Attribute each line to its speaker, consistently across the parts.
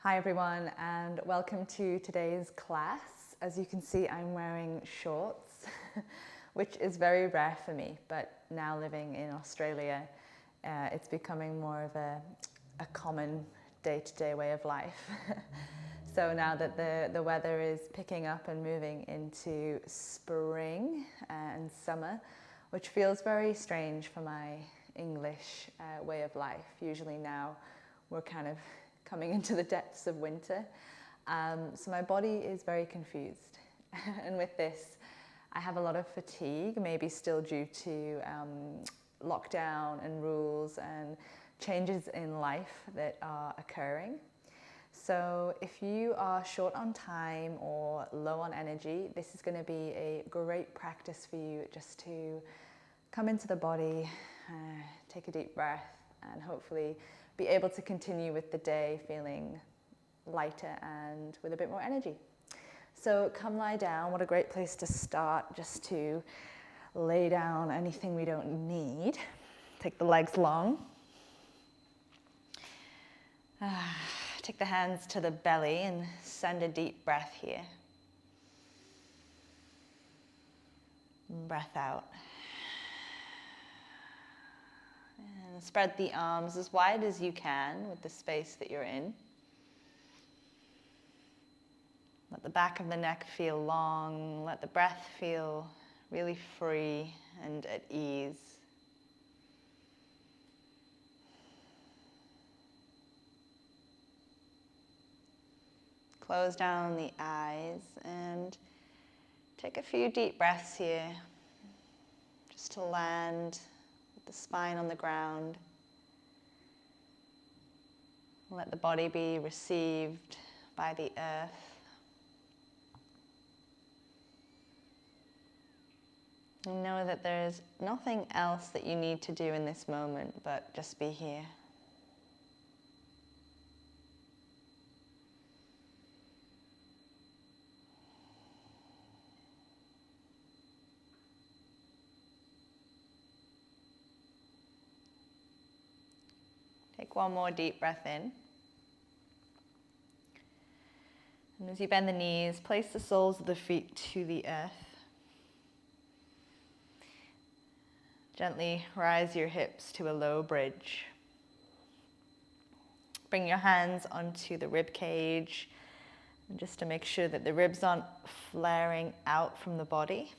Speaker 1: Hi everyone, and welcome to today's class. As you can see, I'm wearing shorts, which is very rare for me, but now living in Australia, it's becoming more of a common day-to-day way of life. So now that the weather is picking up and moving into spring and summer, which feels very strange for my English way of life. Usually now we're kind of coming into the depths of winter. So my body is very confused. And with this, I have a lot of fatigue, maybe still due to lockdown and rules and changes in life that are occurring. So if you are short on time or low on energy, this is going to be a great practice for you just to come into the body, take a deep breath, and hopefully be able to continue with the day feeling lighter and with a bit more energy. So come lie down. What a great place to start, just to lay down anything we don't need. Take the legs long. Take the hands to the belly and send a deep breath here. Breath out. And spread the arms as wide as you can with the space that you're in. Let the back of the neck feel long. Let the breath feel really free and at ease. Close down the eyes and take a few deep breaths here, just to land with the spine on the ground. Let the body be received by the earth. And know that there's nothing else that you need to do in this moment, but just be here. Take one more deep breath in. And as you bend the knees, place the soles of the feet to the earth. Gently rise your hips to a low bridge. Bring your hands onto the rib cage, and just to make sure that the ribs aren't flaring out from the body.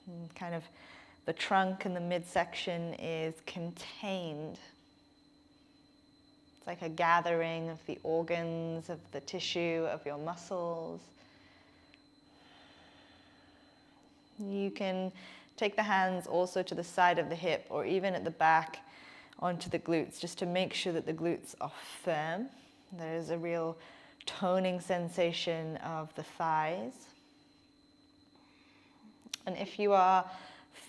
Speaker 1: And kind of the trunk and the midsection is contained. It's like a gathering of the organs, of the tissue, of your muscles. You can take the hands also to the side of the hip or even at the back onto the glutes, just to make sure that the glutes are firm. There's a real toning sensation of the thighs. And if you are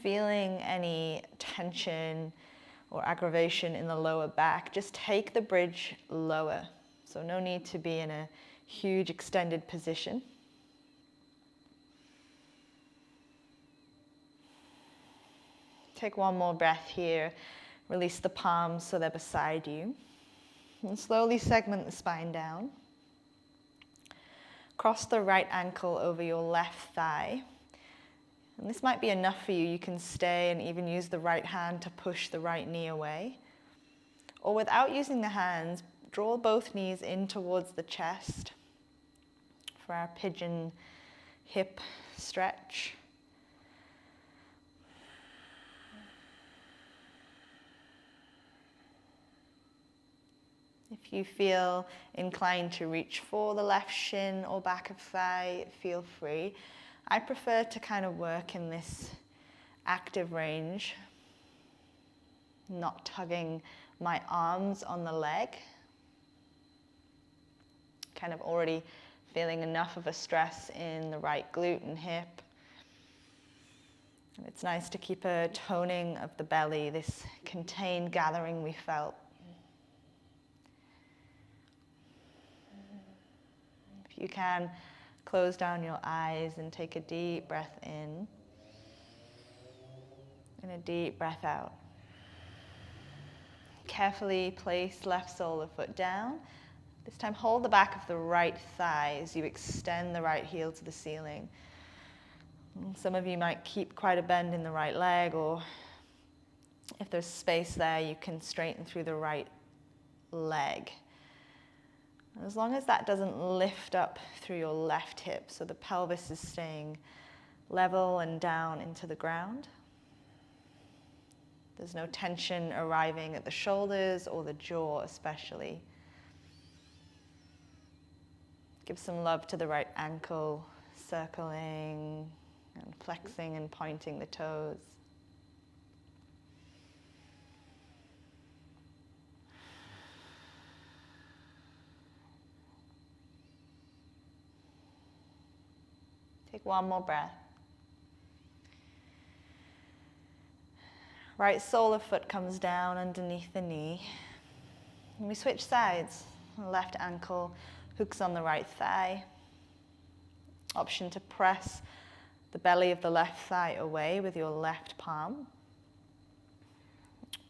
Speaker 1: feeling any tension or aggravation in the lower back, just take the bridge lower. So no need to be in a huge extended position. Take one more breath here. Release the palms so they're beside you. And slowly segment the spine down. Cross the right ankle over your left thigh. And this might be enough for you. You can stay and even use the right hand to push the right knee away. Or without using the hands, draw both knees in towards the chest for our Pigeon Hip Stretch. If you feel inclined to reach for the left shin or back of thigh, feel free. I prefer to kind of work in this active range, not tugging my arms on the leg. Kind of already feeling enough of a stress in the right glute and hip. And it's nice to keep a toning of the belly, this contained gathering we felt. If you can, close down your eyes and take a deep breath in and a deep breath out. Carefully place left sole of foot down This time, hold the back of the right thigh as you extend the right heel to the ceiling. And some of you might keep quite a bend in the right leg, or if there's space there, you can straighten through the right leg. As long as that doesn't lift up through your left hip, so the pelvis is staying level and down into the ground. There's no tension arriving at the shoulders or the jaw especially. Give some love to the right ankle, circling and flexing and pointing the toes. Take one more breath. Right sole of foot comes down underneath the knee. And we switch sides. Left ankle hooks on the right thigh. Option to press the belly of the left thigh away with your left palm,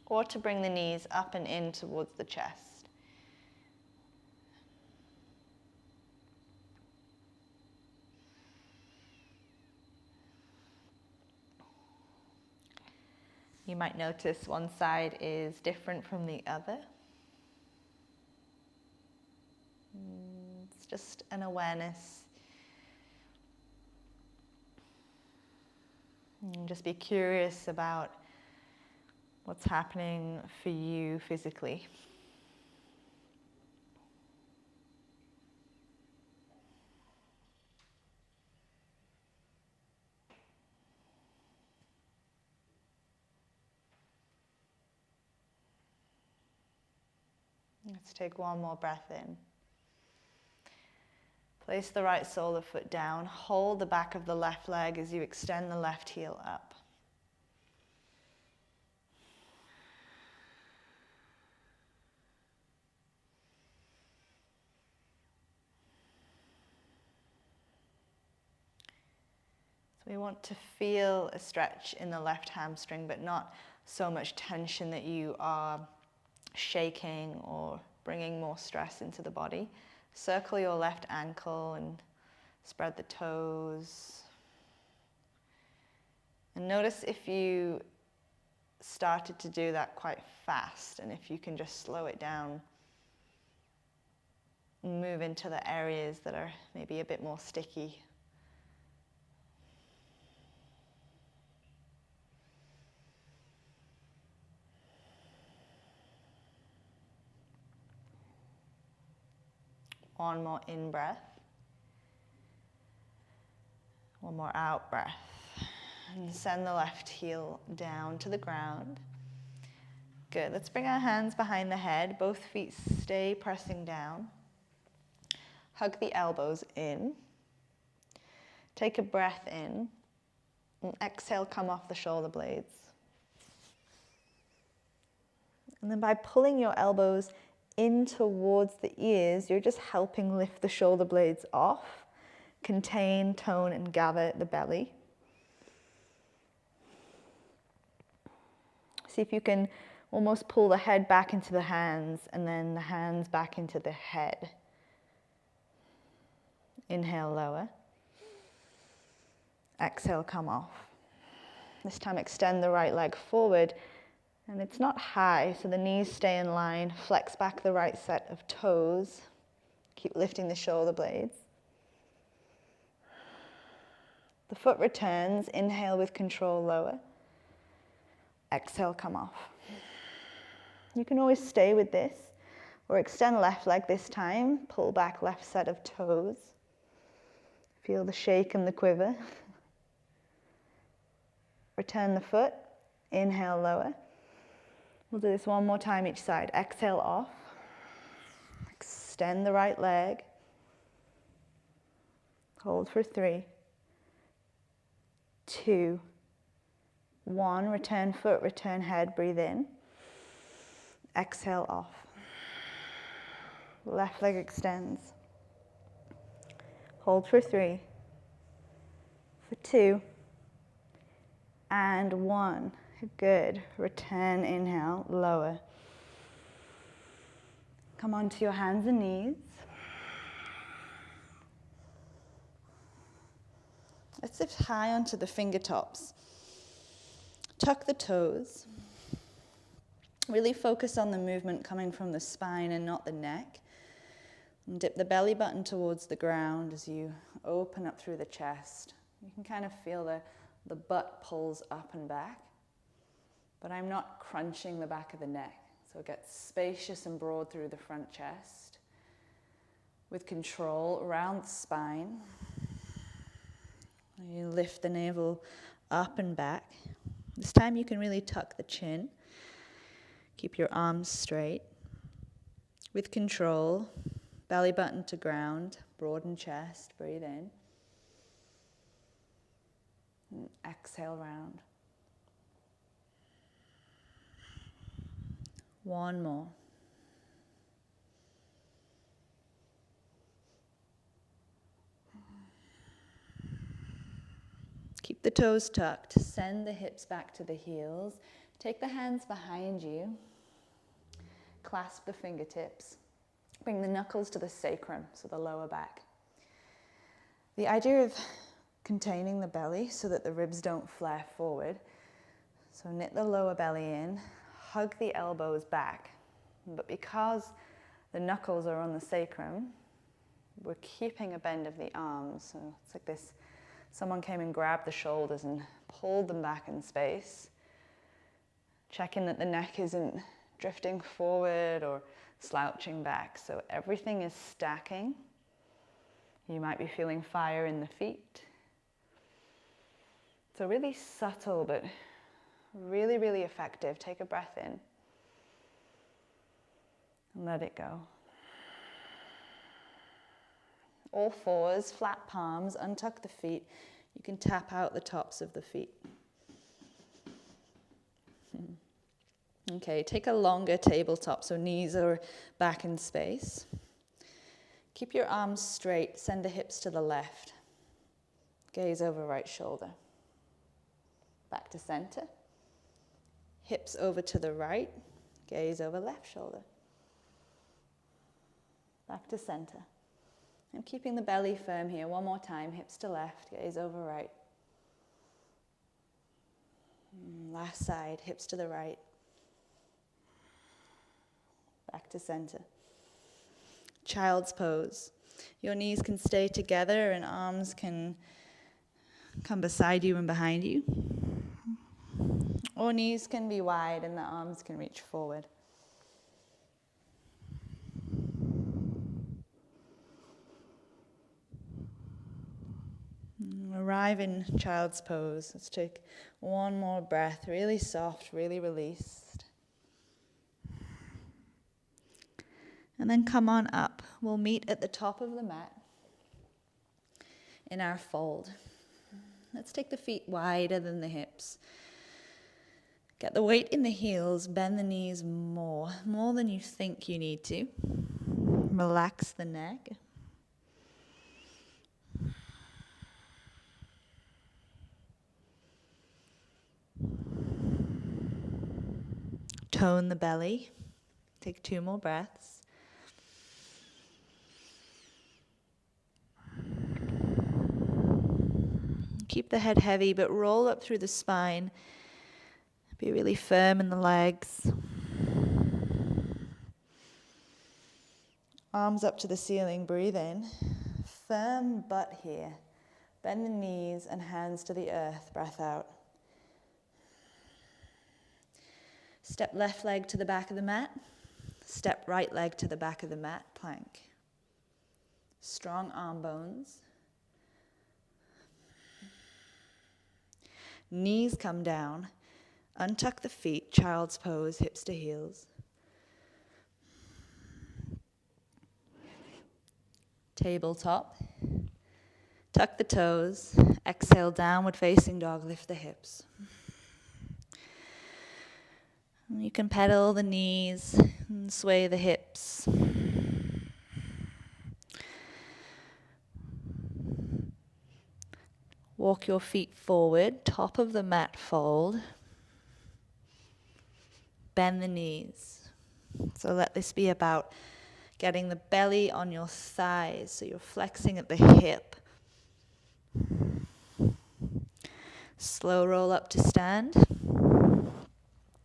Speaker 1: or to bring the knees up and in towards the chest. You might notice one side is different from the other. It's just an awareness. And just be curious about what's happening for you physically. Let's take one more breath in. Place the right sole of foot down. Hold the back of the left leg as you extend the left heel up. So we want to feel a stretch in the left hamstring, but not so much tension that you are shaking or bringing more stress into the body. Circle your left ankle and spread the toes. And notice if you started to do that quite fast, and if you can just slow it down and move into the areas that are maybe a bit more sticky. One more in breath. One more out breath. And send the left heel down to the ground. Good. Let's bring our hands behind the head. Both feet stay pressing down. Hug the elbows in. Take a breath in. And exhale, come off the shoulder blades. And then by pulling your elbows in towards the ears, you're just helping lift the shoulder blades off, contain, tone, and gather the belly. See if you can almost pull the head back into the hands and then the hands back into the head. Inhale, lower. Exhale, come off. This time extend the right leg forward. And it's not high, so the knees stay in line. Flex back the right set of toes. Keep lifting the shoulder blades. The foot returns. Inhale with control, lower. Exhale, come off. You can always stay with this, or extend left leg this time. Pull back left set of toes. Feel the shake and the quiver. Return the foot. Inhale, lower. We'll do this one more time each side. Exhale off. Extend the right leg. Hold for 3, 2, 1. Return foot, return head. Breathe in. Exhale off. Left leg extends. Hold for 3, for 2, and 1. Good. Return, inhale, lower. Come onto your hands and knees. Let's lift high onto the fingertips. Tuck the toes. Really focus on the movement coming from the spine and not the neck. And dip the belly button towards the ground as you open up through the chest. You can kind of feel the butt pulls up and back. But I'm not crunching the back of the neck. So it gets spacious and broad through the front chest. With control around the spine. You lift the navel up and back. This time you can really tuck the chin. Keep your arms straight. With control, belly button to ground, broaden chest, breathe in. And exhale round. One more. Keep the toes tucked. Send the hips back to the heels. Take the hands behind you. Clasp the fingertips. Bring the knuckles to the sacrum, so the lower back. The idea of containing the belly so that the ribs don't flare forward. So knit the lower belly in, hug the elbows back. But because the knuckles are on the sacrum, we're keeping a bend of the arms. So it's like this, someone came and grabbed the shoulders and pulled them back in space. Checking that the neck isn't drifting forward or slouching back. So everything is stacking. You might be feeling fire in the feet. So really subtle, but really, really effective. Take a breath in and let it go. All fours, flat palms, untuck the feet. You can tap out the tops of the feet. Okay, take a longer tabletop, so knees are back in space. Keep your arms straight, send the hips to the left. Gaze over right shoulder. Back to center. Hips over to the right, gaze over left shoulder. Back to center. And keeping the belly firm here, one more time, hips to left, gaze over right. Last side, hips to the right. Back to center. Child's pose. Your knees can stay together and arms can come beside you and behind you. Or knees can be wide and the arms can reach forward. Arrive in child's pose. Let's take one more breath, really soft, really released. And then come on up. We'll meet at the top of the mat in our fold. Let's take the feet wider than the hips. Get the weight in the heels, bend the knees more than you think you need to. Relax the neck. Tone the belly. Take 2 more breaths. Keep the head heavy, but roll up through the spine. Be really firm in the legs. Arms up to the ceiling, breathe in. Firm butt here. Bend the knees and hands to the earth, breath out. Step left leg to the back of the mat. Step right leg to the back of the mat, plank. Strong arm bones. Knees come down. Untuck the feet, child's pose, hips to heels. Tabletop. Tuck the toes. Exhale, downward facing dog, lift the hips. You can pedal the knees and sway the hips. Walk your feet forward, top of the mat fold. Bend the knees. So let this be about
Speaker 2: Getting the belly on your thighs, so you're flexing at the hip. Slow roll up to stand.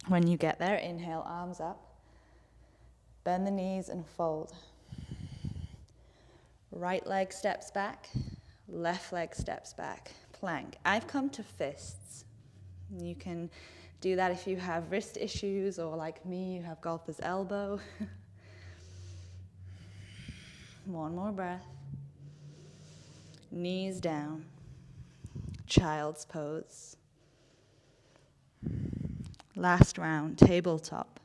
Speaker 2: When you get there, inhale, arms up. Bend the knees and fold. Right leg steps back, left leg steps back. Plank. I've come to fists. You can do that if you have wrist issues, or like me, you have golfer's elbow. One more breath. Knees down. Child's pose. Last round, tabletop.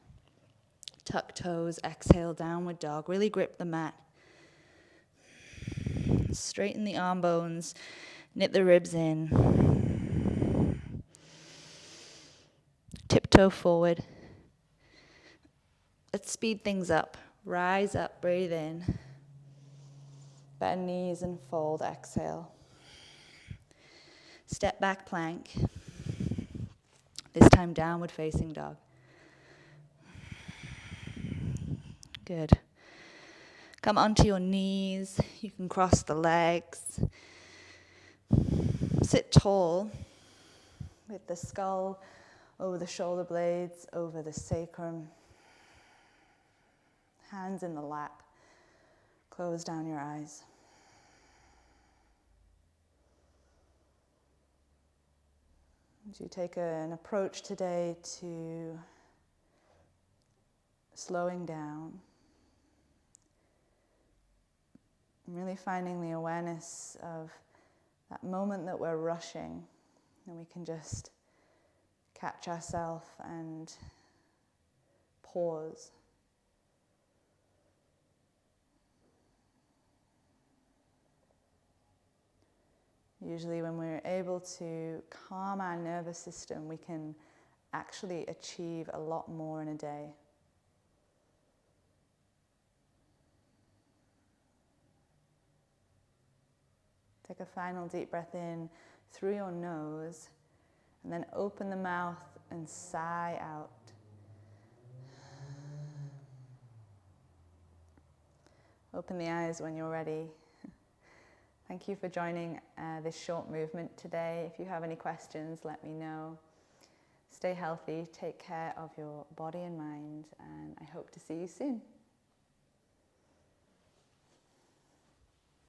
Speaker 2: Tuck toes, exhale, downward dog. Really grip the mat. Straighten the arm bones, knit the ribs in. Tiptoe forward. Let's speed things up. Rise up, breathe in. Bend knees and fold, exhale. Step back plank. This time downward facing dog. Good. Come onto your knees. You can cross the legs. Sit tall with the skull over the shoulder blades, over the sacrum. Hands in the lap. Close down your eyes. As you take an approach today to slowing down, really finding the awareness of that moment that we're rushing, and we can just catch ourselves and pause. Usually when we're able to calm our nervous system, we can actually achieve a lot more in a day. Take a final deep breath in through your nose, and then open the mouth and sigh out. Open the eyes when you're ready. Thank you for joining this short movement today. If you have any questions, let me know. Stay healthy, take care of your body and mind, and I hope to see you soon.